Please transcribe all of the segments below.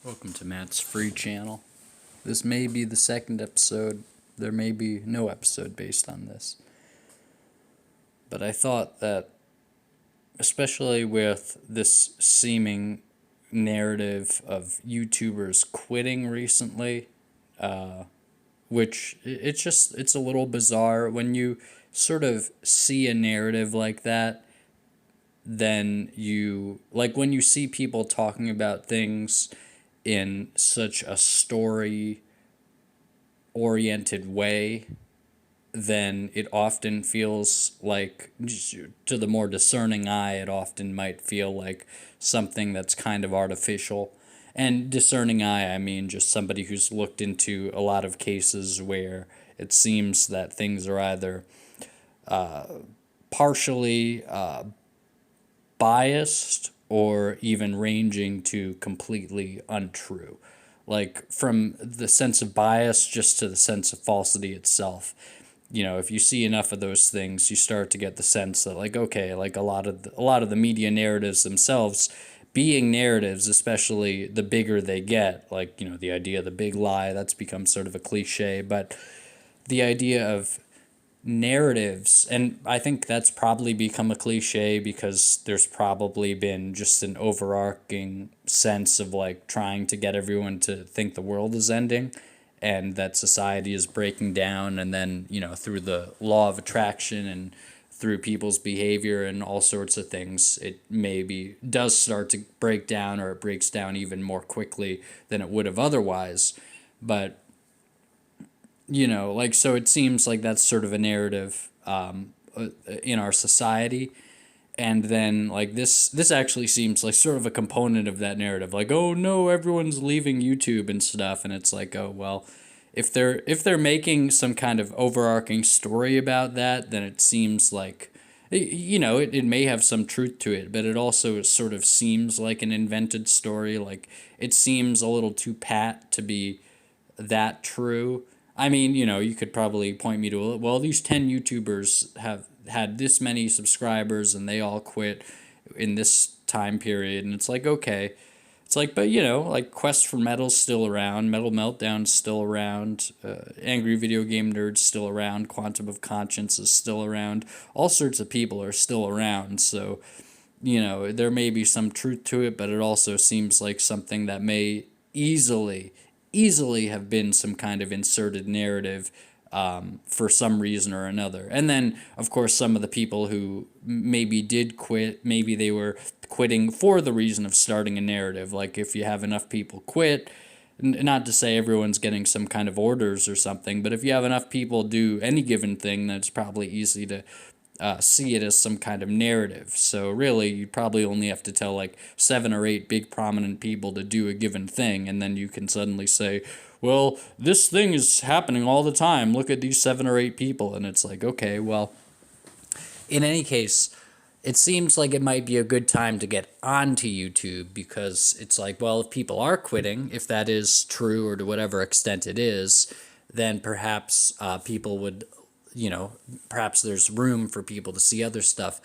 Welcome to Matt's free channel. This may be the second episode. There may be no episode based on this. But I thought that, especially with this seeming narrative of YouTubers quitting recently, which it's a little bizarre when you sort of see a narrative like that. Then when you see people talking about things in such a story oriented way, then it often feels like, to the more discerning eye, it often might feel like something that's kind of artificial. And discerning eye, I mean just somebody who's looked into a lot of cases where it seems that things are either partially biased or even ranging to completely untrue. Like, from the sense of bias just to the sense of falsity itself. If you see enough of those things, you start to get the sense that, like, okay, like a lot of the media narratives themselves being narratives, especially the bigger they get, like, the idea of the big lie, that's become sort of a cliche, but the idea of narratives, and I think that's probably become a cliche because there's probably been just an overarching sense of, like, trying to get everyone to think the world is ending and that society is breaking down, and then through the law of attraction and through people's behavior and all sorts of things, it maybe does start to break down, or it breaks down even more quickly than it would have otherwise. But so it seems like that's sort of a narrative in our society. And then, like, this actually seems like sort of a component of that narrative. Like, oh no, everyone's leaving YouTube and stuff. And it's like, oh, well, if they're making some kind of overarching story about that, then it seems like, it may have some truth to it, but it also sort of seems like an invented story. Like, it seems a little too pat to be that true. I mean, you could probably point me to, well, these 10 YouTubers have had this many subscribers and they all quit in this time period. And it's like, okay. It's like, but, like, Quest for Metal's still around, Metal Meltdown's still around, Angry Video Game Nerd's still around, Quantum of Conscience is still around. All sorts of people are still around. So, there may be some truth to it, but it also seems like something that may easily have been some kind of inserted narrative for some reason or another. And then, of course, some of the people who maybe did quit, maybe they were quitting for the reason of starting a narrative. Like, if you have enough people quit, not to say everyone's getting some kind of orders or something, but if you have enough people do any given thing, then it's probably easy to see it as some kind of narrative. So really, you probably only have to tell like 7 or 8 big prominent people to do a given thing, and then you can suddenly say, well, this thing is happening all the time. Look at these 7 or 8 people. And it's like, okay, well, in any case, it seems like it might be a good time to get onto YouTube, because it's like, well, if people are quitting, if that is true or to whatever extent it is, then perhaps people would, perhaps there's room for people to see other stuff.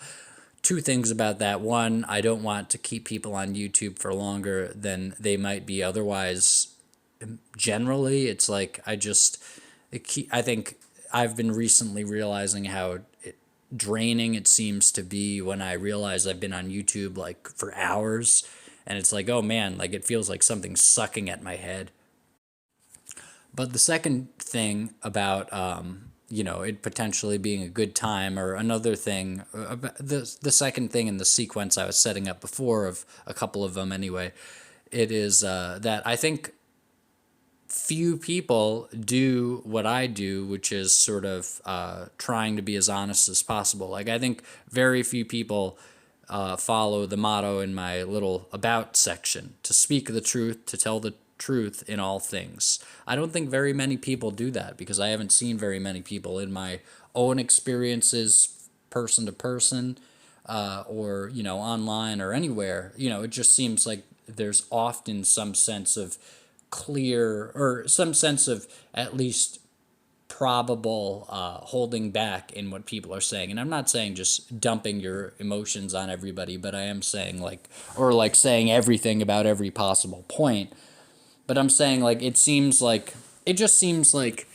2 things about that. One, I don't want to keep people on YouTube for longer than they might be otherwise. Generally, it's like I think I've been recently realizing how draining it seems to be when I realize I've been on YouTube like for hours, and it's like, oh man, like it feels like something's sucking at my head. But the second thing about it potentially being a good time, or another thing, the second thing in the sequence I was setting up before, of a couple of them anyway, it is that I think few people do what I do, which is sort of trying to be as honest as possible. Like, I think very few people follow the motto in my little about section: to speak the truth, to tell the truth in all things. I don't think very many people do that, because I haven't seen very many people in my own experiences, person to person, or, online or anywhere. It just seems like there's often some sense of clear, or some sense of at least probable holding back in what people are saying. And I'm not saying just dumping your emotions on everybody, but I am saying, like, or like saying everything about every possible point. But I'm saying, like, it just seems like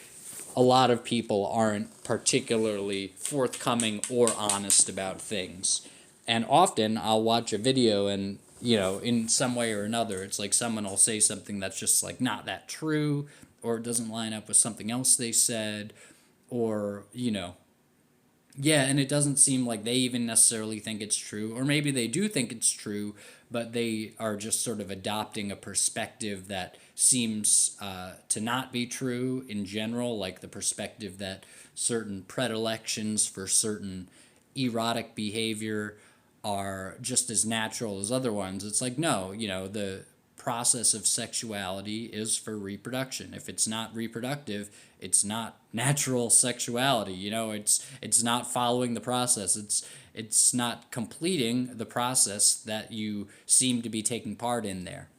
a lot of people aren't particularly forthcoming or honest about things. And often I'll watch a video and, in some way or another, it's like someone will say something that's just like not that true, or it doesn't line up with something else they said, or, yeah, and it doesn't seem like they even necessarily think it's true, or maybe they do think it's true, but they are just sort of adopting a perspective that seems to not be true in general, like the perspective that certain predilections for certain erotic behavior are just as natural as other ones. It's like, no, the process of sexuality is for reproduction. If it's not reproductive, it's not natural sexuality. It's not following the process. It's not completing the process that you seem to be taking part in there.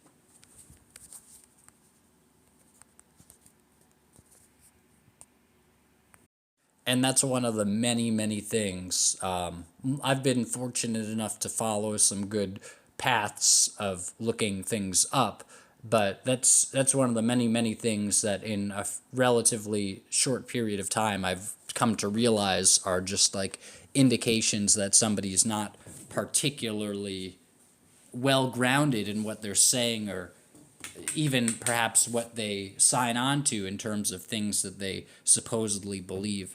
And that's one of the many, many things. I've been fortunate enough to follow some good paths of looking things up, but that's one of the many, many things that in a relatively short period of time I've come to realize are just like indications that somebody is not particularly well grounded in what they're saying, or even perhaps what they sign on to in terms of things that they supposedly believe.